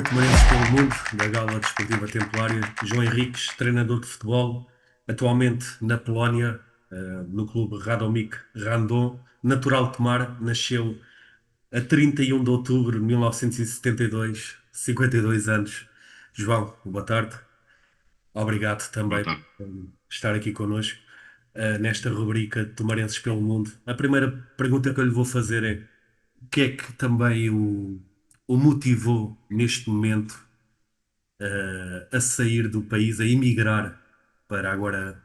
rubrica Tomarenses pelo Mundo, da Gala Desportiva Templária. João Henriques, treinador de futebol, atualmente na Polónia, no clube Radomik Randon, natural de Tomar, nasceu a 31 de outubro de 1972, 52 anos. João, boa tarde. Obrigado Boa também tarde. por estar aqui connosco, nesta rubrica de Tomarenses pelo Mundo. A primeira pergunta que eu lhe vou fazer é: o que é que também o motivou neste momento a sair do país, a emigrar para agora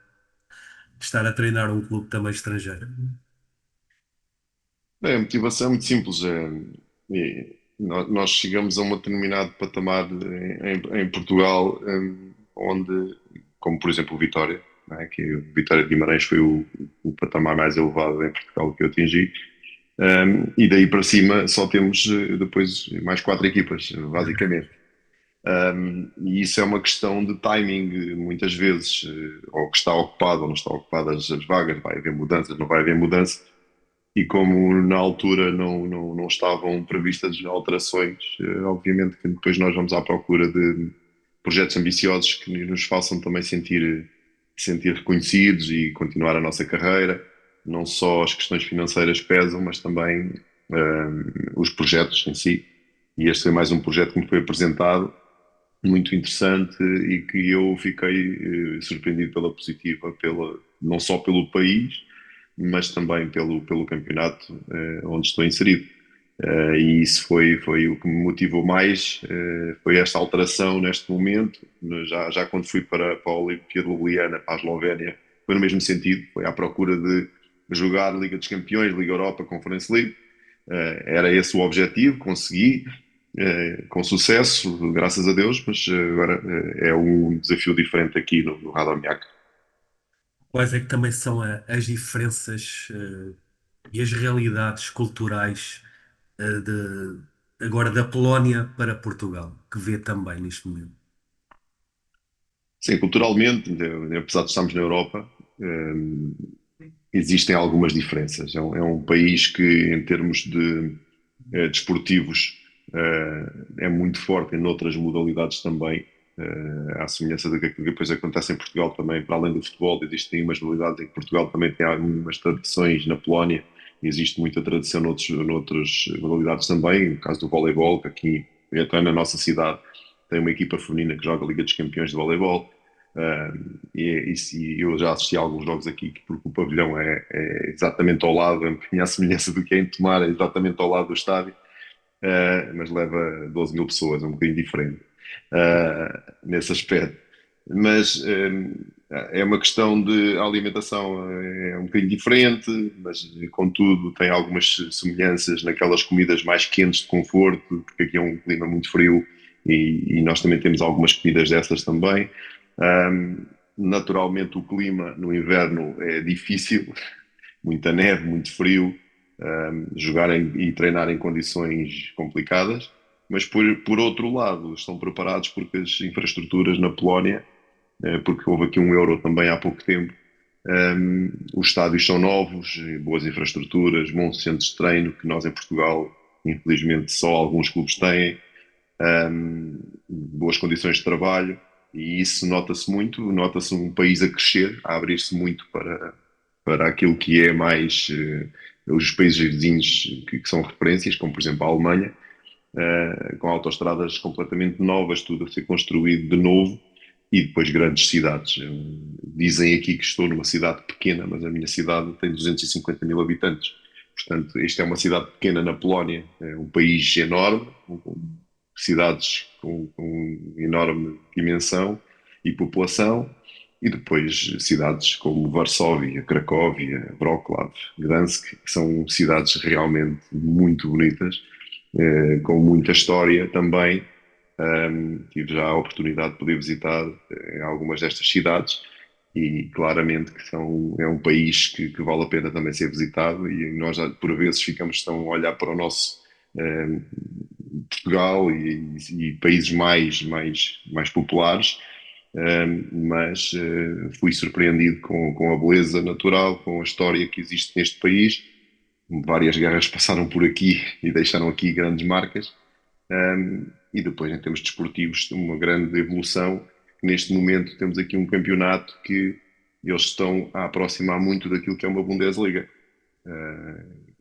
estar a treinar um clube também estrangeiro? A motivação é muito simples. Nós chegamos a um determinado patamar em Portugal, onde, como por exemplo o Vitória, não é? Que o Vitória de Guimarães foi o patamar mais elevado em Portugal que eu atingi. E daí para cima só temos depois mais quatro equipas, basicamente. E isso é uma questão de timing, muitas vezes, ou que está ocupado ou não está ocupadas as vagas, vai haver mudanças, não vai haver mudança. E como na altura não estavam previstas alterações, obviamente que depois nós vamos à procura de projetos ambiciosos que nos façam também sentir reconhecidos e continuar a nossa carreira. Não só as questões financeiras pesam, mas também os projetos em si. E este foi mais um projeto que me foi apresentado, muito interessante e que eu fiquei surpreendido pela positiva, não só pelo país, mas também pelo campeonato onde estou inserido. E isso foi o que me motivou mais, foi esta alteração neste momento. Já quando fui para a Olimpíada de Ljubljana, para a Eslovénia, foi no mesmo sentido, foi à procura de jogar Liga dos Campeões, Liga Europa, Conference League. Era esse o objetivo, consegui, com sucesso, graças a Deus, mas agora é um desafio diferente aqui no Radomiac. Quais é que também são as diferenças e as realidades culturais agora da Polónia para Portugal, que vê também neste momento? Sim, culturalmente, apesar de estarmos na Europa, existem algumas diferenças. É um país que, em termos de desportivos, é muito forte em outras modalidades também. À semelhança do que depois acontece em Portugal também, para além do futebol, existem umas modalidades em que Portugal também tem algumas tradições, na Polónia existe muita tradição noutras modalidades também, no caso do voleibol, que aqui, até na nossa cidade, tem uma equipa feminina que joga a Liga dos Campeões de Voleibol. E eu já assisti a alguns jogos aqui porque o pavilhão é exatamente ao lado, a minha semelhança do que é em Tomar, é exatamente ao lado do estádio, mas leva 12 mil pessoas, é um bocadinho diferente nesse aspecto. Mas é uma questão de a alimentação é um bocadinho diferente, mas contudo tem algumas semelhanças naquelas comidas mais quentes de conforto, porque aqui é um clima muito frio e nós também temos algumas comidas dessas também. Naturalmente o clima no inverno é difícil, muita neve, muito frio, jogar e treinar em condições complicadas, mas por outro lado estão preparados porque as infraestruturas na Polónia, porque houve aqui um Euro também há pouco tempo, os estádios são novos, boas infraestruturas, bons centros de treino que nós em Portugal, infelizmente, só alguns clubes têm, boas condições de trabalho, e isso nota-se muito, nota-se um país a crescer, a abrir-se muito para aquilo que é mais os países vizinhos que são referências, como por exemplo a Alemanha, com autoestradas completamente novas, tudo a ser construído de novo, e depois grandes cidades. Dizem aqui que estou numa cidade pequena, mas a minha cidade tem 250 mil habitantes. Portanto, esta é uma cidade pequena na Polónia, é um país enorme, cidades com enorme dimensão e população, e depois cidades como Varsóvia, Cracóvia, Wrocław, Gdansk, que são cidades realmente muito bonitas, com muita história também. Tive já a oportunidade de poder visitar algumas destas cidades e claramente que é um país que vale a pena também ser visitado e nós por vezes ficamos tão a olhar para o nosso um, Portugal e países mais populares, mas fui surpreendido com a beleza natural, com a história que existe neste país. Várias guerras passaram por aqui e deixaram aqui grandes marcas. e depois, em termos desportivos, uma grande evolução. Neste momento, temos aqui um campeonato que eles estão a aproximar muito daquilo que é uma Bundesliga.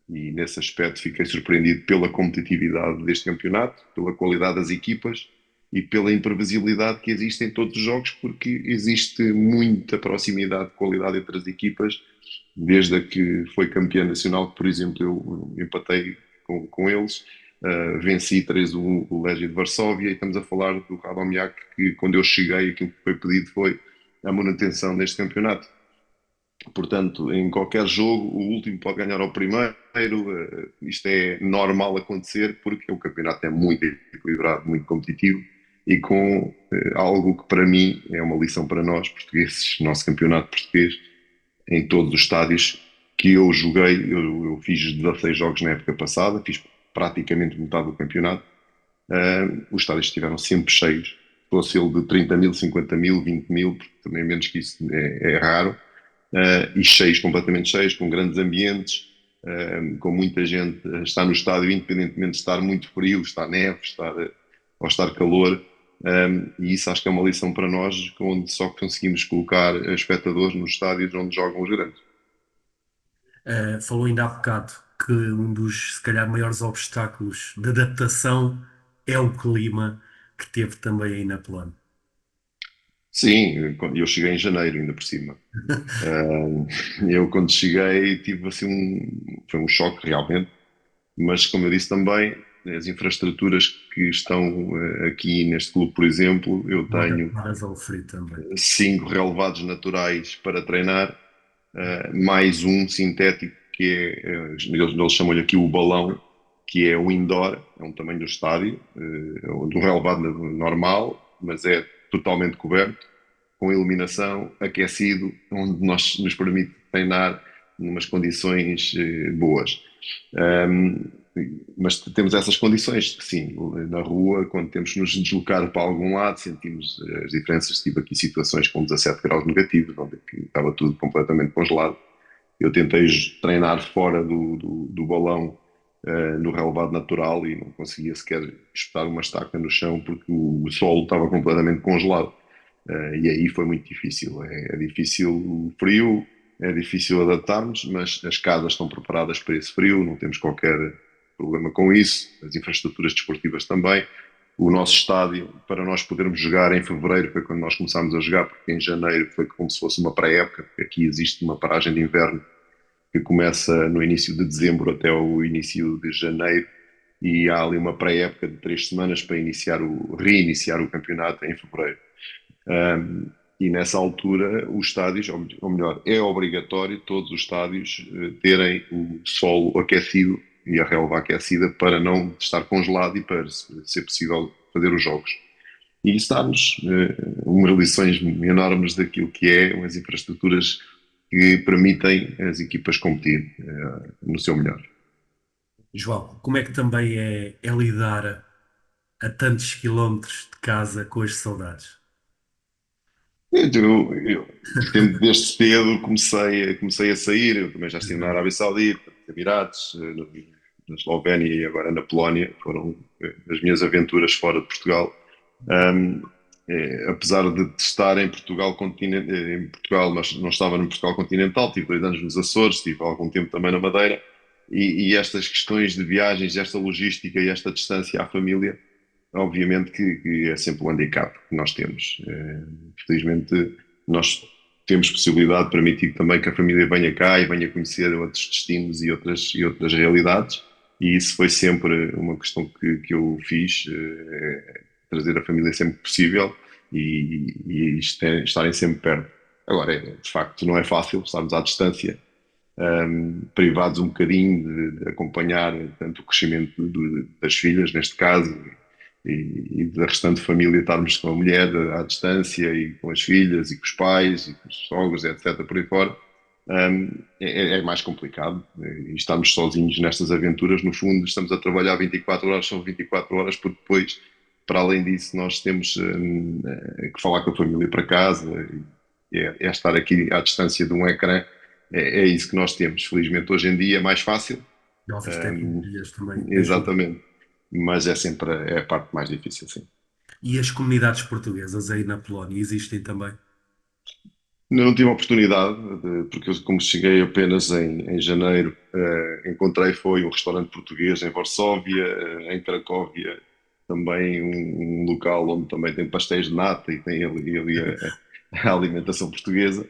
E nesse aspecto fiquei surpreendido pela competitividade deste campeonato, pela qualidade das equipas e pela imprevisibilidade que existe em todos os jogos, porque existe muita proximidade de qualidade entre as equipas, desde a que foi campeã nacional, que, por exemplo, eu empatei com eles, venci 3-1 o Legia de Varsóvia, e estamos a falar do Radomiak, que quando eu cheguei, aquilo que foi pedido foi a manutenção deste campeonato. Portanto, em qualquer jogo, o último pode ganhar ao primeiro. Isto é normal acontecer porque o campeonato é muito equilibrado, muito competitivo e com algo que para mim é uma lição para nós, portugueses, nosso campeonato português, em todos os estádios que eu joguei. Eu fiz 16 jogos na época passada, fiz praticamente metade do campeonato. Os estádios estiveram sempre cheios, fosse ele de 30 mil, 50 mil, 20 mil, porque também menos que isso é raro, e cheios, completamente cheios, com grandes ambientes, com muita gente a estar no estádio, independentemente de estar muito frio, estar neve, ou estar calor. E isso acho que é uma lição para nós, onde só conseguimos colocar espectadores nos estádios onde jogam os grandes. Falou ainda há bocado que um dos, se calhar, maiores obstáculos de adaptação é o clima que teve também aí na Polónia. Sim, eu cheguei em janeiro, ainda por cima. Eu, quando cheguei, tive assim foi um choque realmente, mas como eu disse também, as infraestruturas que estão aqui neste clube, por exemplo, eu Não tenho adaptadas ao frio também. 5 relevados naturais para treinar, mais um sintético que eles chamam-lhe aqui o balão, que é o indoor, é um tamanho do estádio, de um relevado normal, mas é totalmente coberto, com iluminação, aquecido, onde nos permite treinar numas condições boas. Um, mas temos essas condições, sim, na rua, quando temos que nos deslocar para algum lado, sentimos as diferenças. Tive aqui situações com 17 graus negativos, onde estava tudo completamente congelado. Eu tentei treinar fora do balão, no relevado natural, e não conseguia sequer espetar uma estaca no chão porque o solo estava completamente congelado. E aí foi muito difícil. É difícil o frio, é difícil adaptarmos, mas as casas estão preparadas para esse frio, não temos qualquer problema com isso, as infraestruturas desportivas também. O nosso estádio, para nós podermos jogar em fevereiro, foi quando nós começámos a jogar, porque em janeiro foi como se fosse uma pré-época, porque aqui existe uma paragem de inverno que começa no início de dezembro até o início de janeiro, e há ali uma pré-época de 3 semanas para reiniciar o campeonato em fevereiro. E nessa altura, os estádios, ou melhor, é obrigatório todos os estádios terem o solo aquecido e a relva aquecida para não estar congelado e para ser possível fazer os jogos. E isso dá-nos umas lições enormes daquilo que é as infraestruturas que permitem as equipas competir no seu melhor. João, como é que também é lidar a tantos quilómetros de casa com as saudades? Desde cedo comecei a sair. Eu também já estive na Arábia Saudita, nos Emirados, na Eslovénia e agora na Polónia. Foram as minhas aventuras fora de Portugal. Um, Apesar de estar em Portugal, em Portugal, mas não estava no Portugal continental, tive 2 anos nos Açores, tive algum tempo também na Madeira, e estas questões de viagens, esta logística e esta distância à família, obviamente que é sempre um handicap que nós temos. Felizmente, nós temos possibilidade de permitir também que a família venha cá e venha conhecer outros destinos e outras realidades, e isso foi sempre uma questão que eu fiz, trazer a família sempre que possível e estarem sempre perto. Agora, de facto, não é fácil estarmos à distância, privados um bocadinho de acompanhar tanto o crescimento das filhas, neste caso, e da restante família, estarmos com a mulher à distância e com as filhas e com os pais e com os sogros, etc., por aí fora. É mais complicado, e estarmos sozinhos nestas aventuras. No fundo, estamos a trabalhar 24 horas, são 24 horas, porque depois, para além disso, nós temos que falar com a família para casa, e é estar aqui à distância de um ecrã. É isso que nós temos. Felizmente, hoje em dia é mais fácil. Novas Um, tecnologias também ajudam. Exatamente. mas é sempre é a parte mais difícil, sim. E as comunidades portuguesas aí na Polónia existem também? Ainda não tive a oportunidade, porque eu, como cheguei apenas em janeiro, encontrei foi um restaurante português em Varsóvia, em Cracóvia, também um local onde também tem pastéis de nata e tem ali a alimentação portuguesa.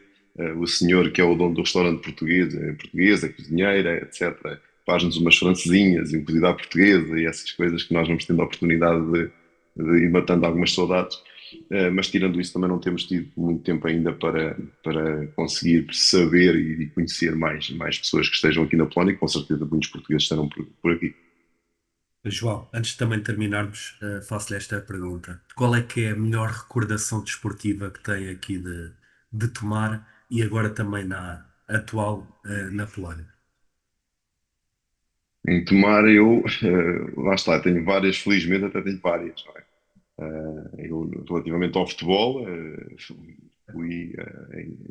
O senhor que é o dono do restaurante português, é cozinheira, etc. Faz-nos umas francesinhas e um cozido à portuguesa e essas coisas que nós vamos tendo a oportunidade de ir matando algumas saudades. Mas tirando isso, também não temos tido muito tempo ainda para conseguir saber e conhecer mais pessoas que estejam aqui na Polónia, e com certeza muitos portugueses estarão por aqui. João, antes de também terminarmos, faço-lhe esta pergunta. Qual é que é a melhor recordação desportiva que tem aqui de Tomar e agora também na atual, na Polónia? Em Tomar, eu, lá está, tenho várias, felizmente até tenho várias, não é? Eu, relativamente ao futebol, fui,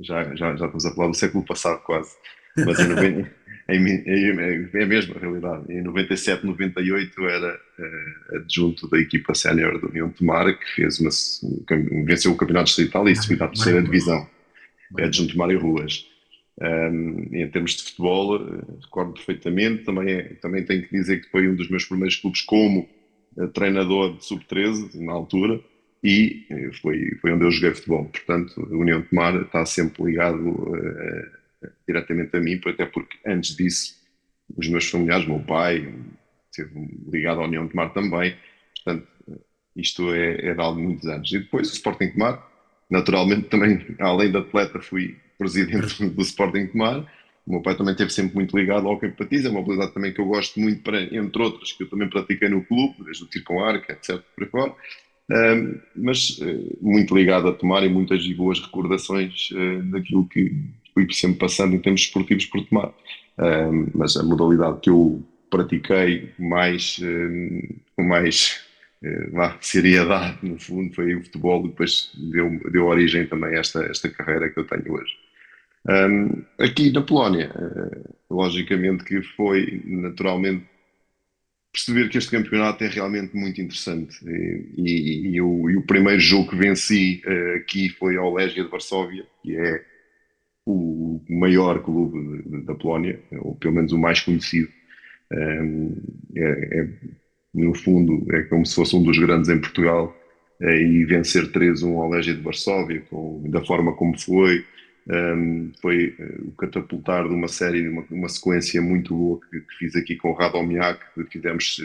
já estamos a falar do século passado quase, mas em 90, é a mesma realidade. Em 97, 98 era adjunto da equipa sénior do União de Tomar, que venceu o campeonato distrital e subiu à Mário terceira Rui. divisão, é Mário Rui. adjunto de Mário Ruas. Em termos de futebol, recordo perfeitamente. Também tenho que dizer que foi um dos meus primeiros clubes como treinador de sub-13, na altura, e foi onde eu joguei futebol. Portanto, a União de Tomar está sempre ligado diretamente a mim, até porque antes disso, os meus familiares, o meu pai, esteve ligado à União de Tomar também. Portanto, isto é de há muitos anos. E depois o Sporting de Tomar, naturalmente também, além de atleta, fui presidente do Sporting de Tomar. O meu pai também esteve sempre muito ligado ao campeonatismo, é uma modalidade também que eu gosto muito, entre outras, que eu também pratiquei no clube, desde o tiro com arco, etc. Por aí fora. Mas muito ligado a Tomar e muitas e boas recordações daquilo que fui sempre passando em termos esportivos por Tomar. Mas a modalidade que eu pratiquei com mais seriedade, no fundo, foi o futebol e depois deu origem também a esta carreira que eu tenho hoje. Aqui na Polónia, logicamente que foi naturalmente perceber que este campeonato é realmente muito interessante. E o primeiro jogo que venci aqui foi ao Legia de Varsóvia, que é o maior clube da Polónia, ou pelo menos o mais conhecido. Um, no fundo, é como se fosse um dos grandes em Portugal, e vencer 3-1 ao Legia de Varsóvia, da forma como foi o catapultar de uma série, uma sequência muito boa que fiz aqui com o Radomiak, que fizemos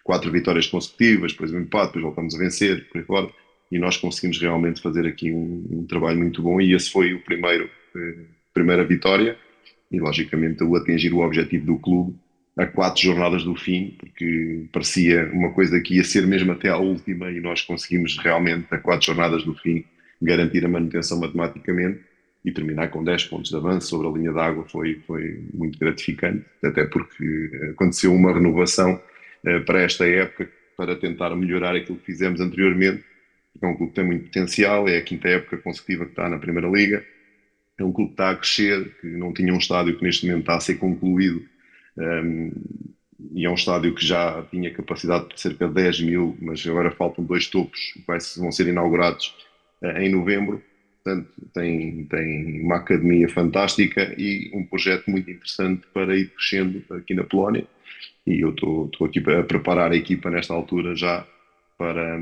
4 vitórias consecutivas, depois um empate, depois voltamos a vencer, por aí fora, e nós conseguimos realmente fazer aqui um trabalho muito bom, e esse foi o primeira vitória, e logicamente o atingir o objetivo do clube a 4 jornadas do fim, porque parecia uma coisa que ia ser mesmo até à última, e nós conseguimos realmente, a 4 jornadas do fim, garantir a manutenção matematicamente e terminar com 10 pontos de avanço sobre a linha d'água foi muito gratificante, até porque aconteceu uma renovação para esta época, para tentar melhorar aquilo que fizemos anteriormente. É um clube que tem muito potencial, é a quinta época consecutiva que está na Primeira Liga, é um clube que está a crescer, que não tinha um estádio que neste momento está a ser concluído, um, e é um estádio que já tinha capacidade de cerca de 10 mil, mas agora faltam 2 topos que vão ser inaugurados em novembro. Portanto, tem uma academia fantástica e um projeto muito interessante para ir crescendo aqui na Polónia. E eu estou aqui a preparar a equipa nesta altura já para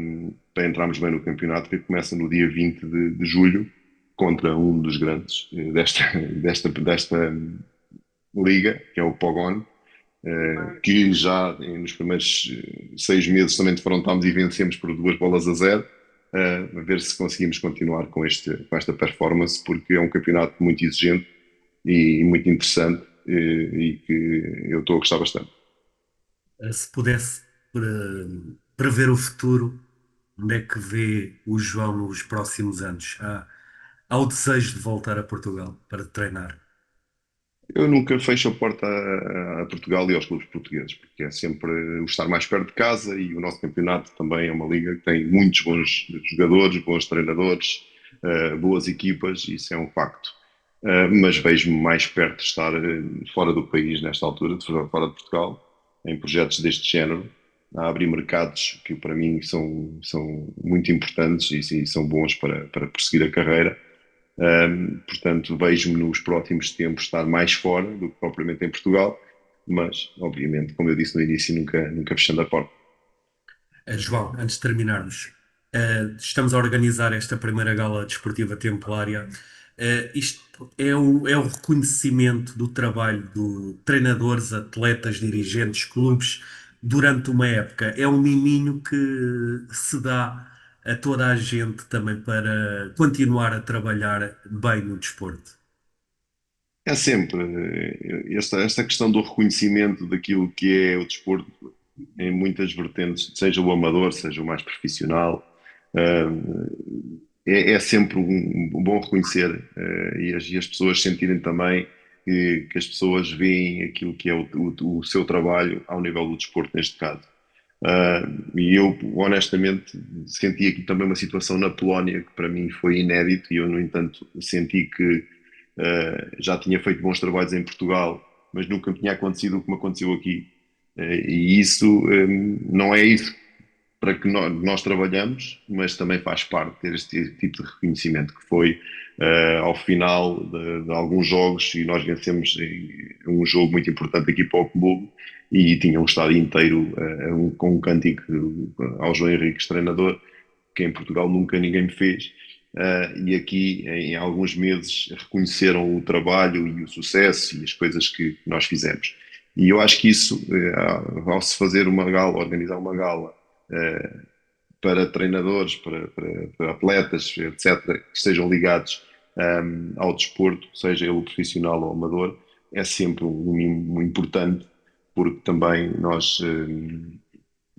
entrarmos bem no campeonato, que começa no dia 20 de julho, contra um dos grandes desta liga, que é o Pogon, que já nos primeiros 6 meses também defrontámos e vencemos por 2 bolas a 0, a ver se conseguimos continuar com esta performance, porque é um campeonato muito exigente e muito interessante, e que eu estou a gostar bastante. Se pudesse prever o futuro, onde é que vê o João nos próximos anos? Há o desejo de voltar a Portugal para treinar. Eu nunca fecho a porta a Portugal e aos clubes portugueses, porque é sempre o estar mais perto de casa, e o nosso campeonato também é uma liga que tem muitos bons jogadores, bons treinadores, boas equipas, isso é um facto. Mas vejo-me mais perto de estar fora do país nesta altura, fora de Portugal, em projetos deste género, a abrir mercados que para mim são muito importantes e são bons para prosseguir a carreira. Portanto, vejo-me nos próximos tempos estar mais fora do que propriamente em Portugal, mas, obviamente, como eu disse no início, nunca fechando a porta. João, antes de terminarmos, estamos a organizar esta primeira gala desportiva templária. Isto é o reconhecimento do trabalho de treinadores, atletas, dirigentes, clubes durante uma época. É um miminho que se dá a toda a gente também para continuar a trabalhar bem no desporto. É sempre esta questão do reconhecimento daquilo que é o desporto em muitas vertentes, seja o amador, seja o mais profissional, é sempre um bom reconhecer e as pessoas sentirem também que as pessoas veem aquilo que é o seu trabalho ao nível do desporto, neste caso. E eu, honestamente, senti aqui também uma situação na Polónia que para mim foi inédito e eu, no entanto, senti que já tinha feito bons trabalhos em Portugal, mas nunca me tinha acontecido o que me aconteceu aqui. E isso não é isso para que nós trabalhamos, mas também faz parte ter este tipo de reconhecimento, que foi ao final de alguns jogos, e nós vencemos um jogo muito importante aqui para o clube, e tinha um estádio inteiro com um cântico ao João Henriques, treinador, que em Portugal nunca ninguém me fez. E aqui, em alguns meses, reconheceram o trabalho e o sucesso e as coisas que nós fizemos. E eu acho que isso, ao se fazer uma gala, organizar uma gala, para treinadores, para atletas, etc., que estejam ligados ao desporto, seja ele profissional ou amador, é sempre um mimo importante, porque também nós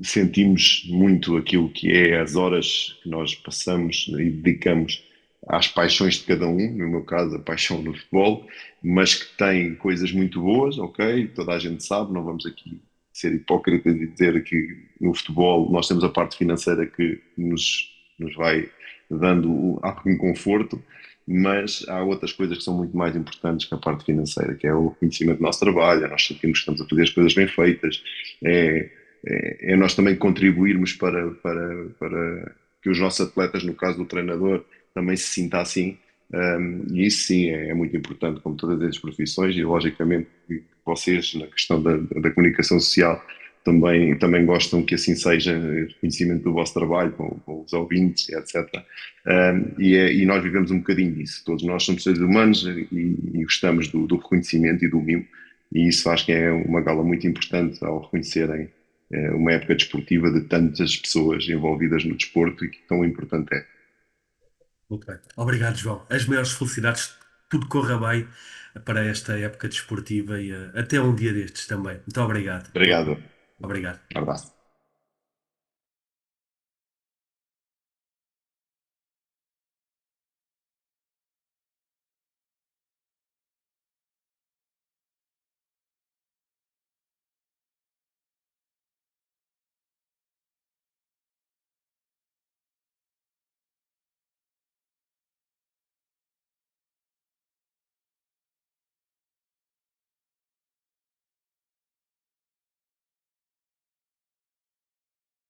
sentimos muito aquilo que é as horas que nós passamos e dedicamos às paixões de cada um, no meu caso, a paixão no futebol, mas que tem coisas muito boas, ok? Toda a gente sabe, não vamos aqui ser hipócritas e dizer que no futebol nós temos a parte financeira que nos vai dando algum conforto, mas há outras coisas que são muito mais importantes que a parte financeira, que é o reconhecimento do nosso trabalho, nós sentimos que estamos a fazer as coisas bem feitas, é, é nós também contribuirmos para que os nossos atletas, no caso do treinador, também se sinta assim. E isso sim é muito importante, como todas as profissões, e logicamente que vocês, na questão da comunicação social, também gostam que assim seja, reconhecimento do vosso trabalho com os ouvintes, etc. E nós vivemos um bocadinho disso. Todos nós somos seres humanos e gostamos do reconhecimento e do mimo, e isso acho que é uma gala muito importante ao reconhecerem uma época desportiva de tantas pessoas envolvidas no desporto e que tão importante é. Ok. Obrigado, João. As maiores felicidades, tudo corra bem para esta época desportiva e até um dia destes também. Muito obrigado. Obrigado. Obrigado. Um abraço.